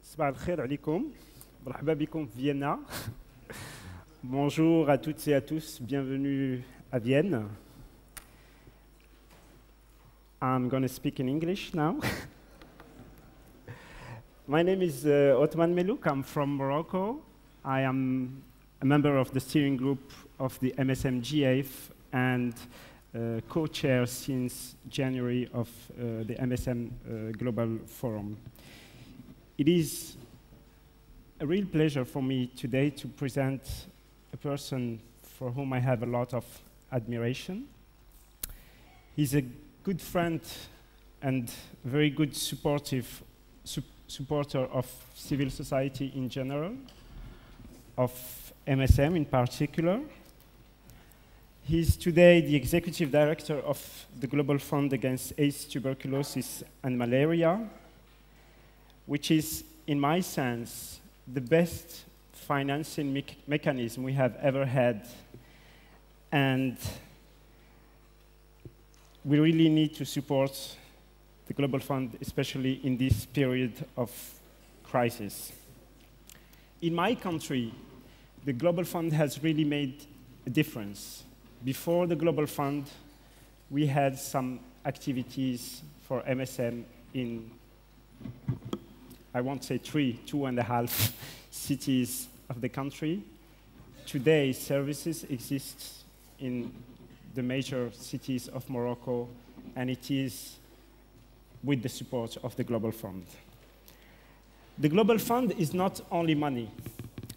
صباح الخير عليكم. مرحبا بكم في Vienna. Bonjour à toutes et à tous. Bienvenue à Vienne. I'm going to speak in English now. My name is Othman Melouk. I'm from Morocco. I am a member of the steering group of the MSM G8 and co-chair since January of the MSM Global Forum. It is a real pleasure for me today to present a person for whom I have a lot of admiration. He's a good friend and very good supporter of civil society in general, of MSM in particular. He's today the executive director of the Global Fund Against AIDS, Tuberculosis, and Malaria, which is, in my sense, the best financing mechanism we have ever had. And we really need to support the Global Fund, especially in this period of crisis. In my country, the Global Fund has really made a difference. Before the Global Fund, we had some activities for MSM in, I won't say 2.5 cities of the country. Today, services exist in the major cities of Morocco, and it is with the support of the Global Fund. The Global Fund is not only money.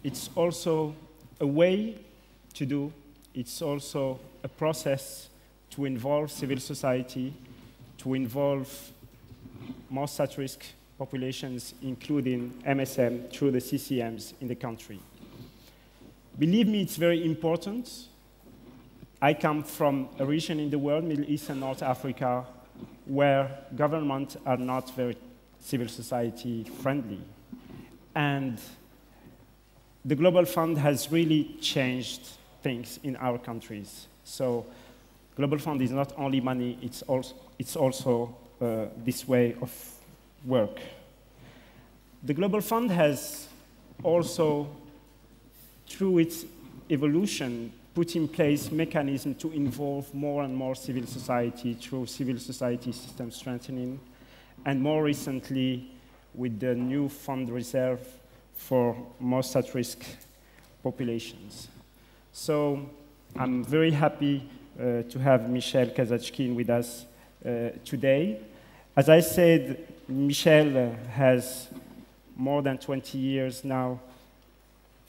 It's also a way to do. It's also a process to involve civil society, to involve most at-risk populations, including MSM, through the CCMs in the country. Believe me, it's very important. I come from a region in the world, Middle East and North Africa, where governments are not very civil society friendly. And the Global Fund has really changed things in our countries. So Global Fund is not only money, it's also this way of work. The Global Fund has also, through its evolution, put in place mechanisms to involve more and more civil society through civil society system strengthening, and more recently with the new fund reserve for most at-risk populations. So I'm very happy to have Michel Kazatchkine with us today. As I said, Michel has more than 20 years now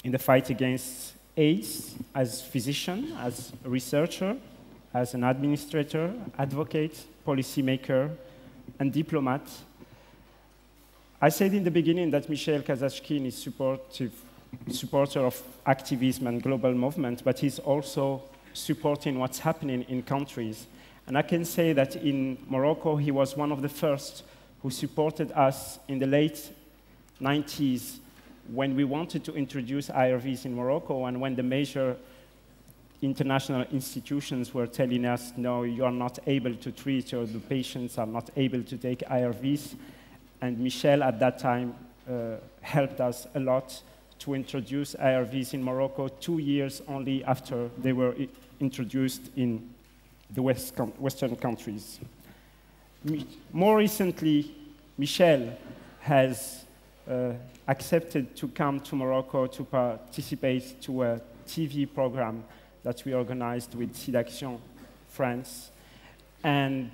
in the fight against AIDS as physician, as a researcher, as an administrator, advocate, policymaker, and diplomat. I said in the beginning that Michel Kazatchkine is supporter of activism and global movement, but he's also supporting what's happening in countries. And I can say that in Morocco, he was one of the first who supported us in the late 90s when we wanted to introduce IRVs in Morocco and when the major international institutions were telling us, no, you are not able to treat, or the patients are not able to take IRVs. And Michel, at that time, helped us a lot to introduce IRVs in Morocco 2 years only after they were introduced in the Western countries. More recently, Michel has accepted to come to Morocco to participate to a TV program that we organized with SIDAction France. And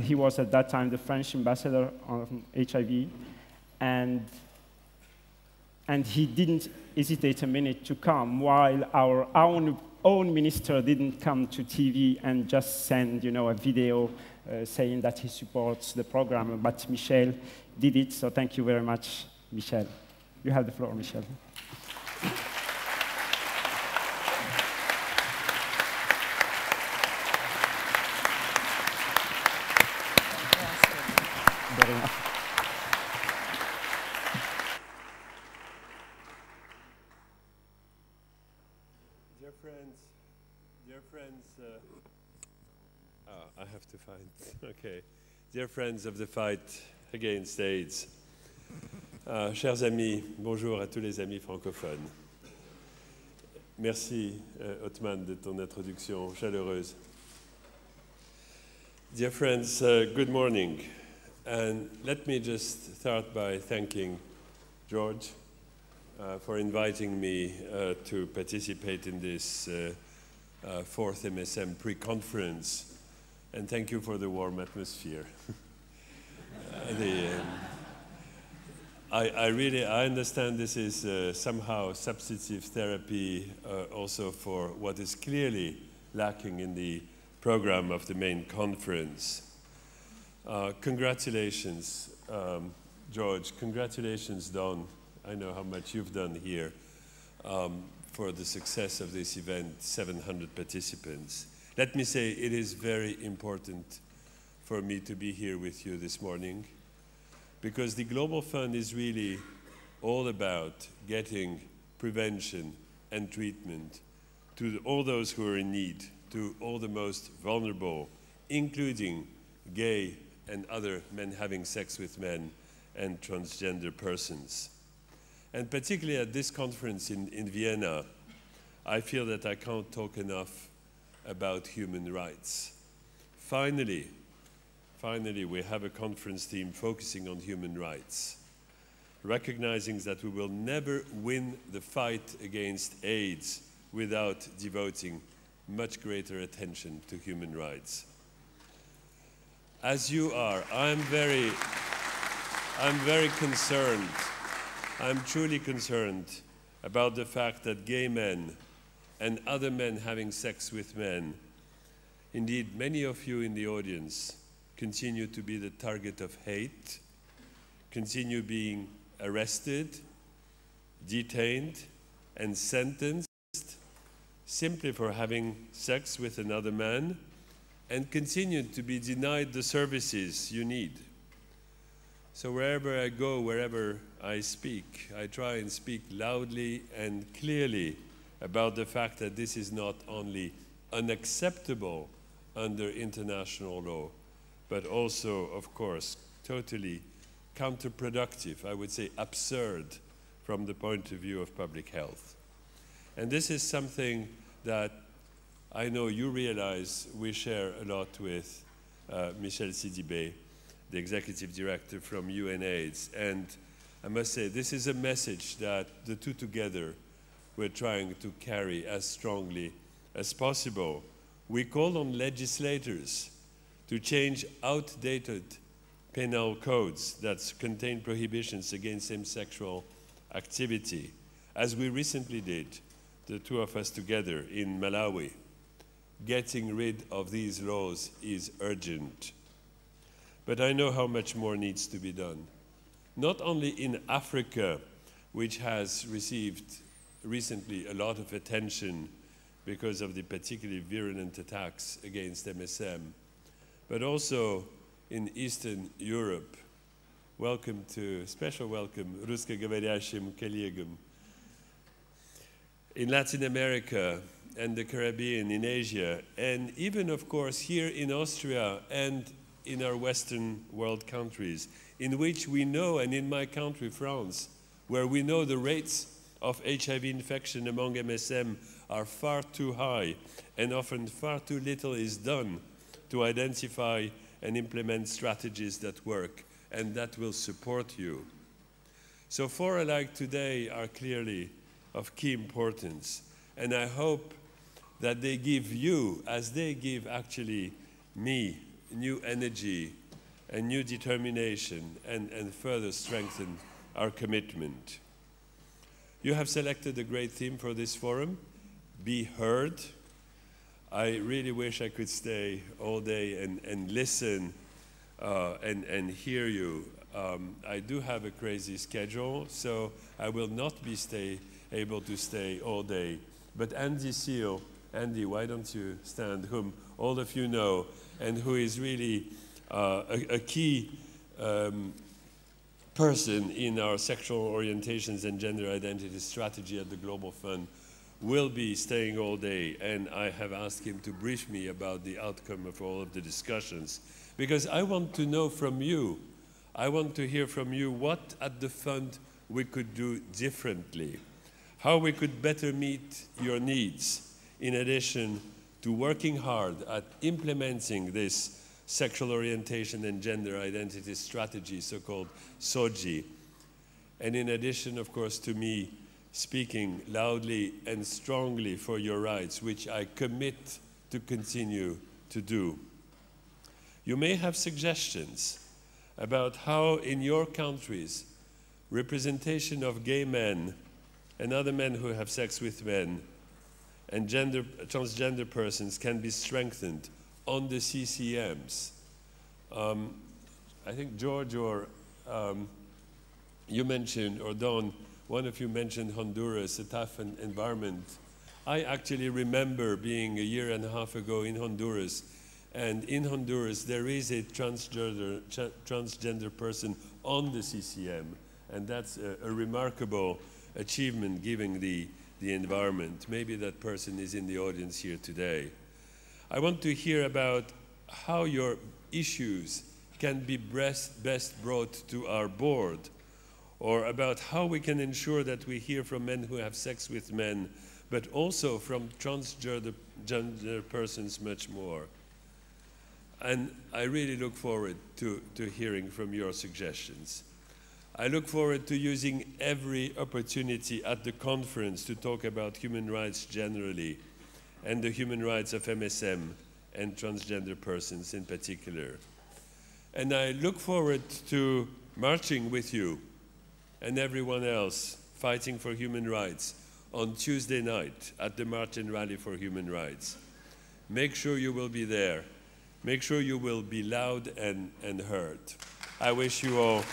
he was at that time the French ambassador on HIV. And he didn't hesitate a minute to come, while our own minister didn't come to TV and just send, a video saying that he supports the program. But Michel did it, so thank you very much, Michel. You have the floor, Michel. I have to find, okay. Dear friends of the fight against AIDS, Chers amis, bonjour à tous les amis francophones. Merci, Othman, de ton introduction chaleureuse. Dear friends, good morning. And let me just start by thanking George for inviting me to participate in this fourth MSM pre-conference. And thank you for the warm atmosphere. I understand this is somehow substitutive therapy also for what is clearly lacking in the program of the main conference. Congratulations, George. Congratulations, Don. I know how much you've done here for the success of this event, 700 participants. Let me say it is very important for me to be here with you this morning, because the Global Fund is really all about getting prevention and treatment to all those who are in need, to all the most vulnerable, including gay and other men having sex with men and transgender persons. And particularly at this conference in Vienna, I feel that I can't talk enough about human rights. Finally, we have a conference team focusing on human rights, recognizing that we will never win the fight against AIDS without devoting much greater attention to human rights. As you are, I'm very concerned, I'm truly concerned about the fact that gay men and other men having sex with men, indeed many of you in the audience, continue to be the target of hate, continue being arrested, detained, and sentenced simply for having sex with another man, and continue to be denied the services you need. So wherever I go, wherever I speak, I try and speak loudly and clearly about the fact that this is not only unacceptable under international law, but also, of course, totally counterproductive, I would say absurd, from the point of view of public health. And this is something that I know you realize we share a lot with Michel Kazatchkine, the executive director from UNAIDS. And I must say, this is a message that the two together we're trying to carry as strongly as possible. We call on legislators to change outdated penal codes that contain prohibitions against same-sexual activity, as we recently did, the two of us together in Malawi. Getting rid of these laws is urgent. But I know how much more needs to be done. Not only in Africa, which has received recently a lot of attention because of the particularly virulent attacks against MSM, but also in Eastern Europe. Special welcome, Ruska Gavariashim Kaliegum. In Latin America and the Caribbean, in Asia, and even, of course, here in Austria and in our Western world countries, in which we know, and in my country, France, where we know the rates of HIV infection among MSM are far too high, and often far too little is done to identify and implement strategies that work and that will support you. So fora like today are clearly of key importance, and I hope that they give you, as they give actually me, new energy and new determination and further strengthen our commitment. You have selected a great theme for this forum, Be Heard. I really wish I could stay all day and listen and hear you. I do have a crazy schedule, so I will not be able to stay all day. But Andy Seal, Andy, why don't you stand, whom all of you know, and who is really a key person in our sexual orientations and gender identity strategy at the Global Fund, will be staying all day, and I have asked him to brief me about the outcome of all of the discussions, because I want to know from you, I want to hear from you what at the fund we could do differently, how we could better meet your needs, in addition to working hard at implementing this sexual orientation and gender identity strategy, so-called SOGI. And in addition, of course, to me speaking loudly and strongly for your rights, which I commit to continue to do. You may have suggestions about how in your countries representation of gay men and other men who have sex with men and transgender persons can be strengthened on the CCMs. I think George or you mentioned, or Don, one of you mentioned Honduras, a tough environment. I actually remember being a year and a half ago in Honduras, and in Honduras there is a transgender person on the CCM, and that's a remarkable achievement given the environment. Maybe that person is in the audience here today. I want to hear about how your issues can be best brought to our board, or about how we can ensure that we hear from men who have sex with men, but also from transgender persons much more. And I really look forward to hearing from your suggestions. I look forward to using every opportunity at the conference to talk about human rights generally, and the human rights of MSM and transgender persons in particular. And I look forward to marching with you and everyone else fighting for human rights on Tuesday night at the March and Rally for Human Rights. Make sure you will be there. Make sure you will be loud and heard. I wish you all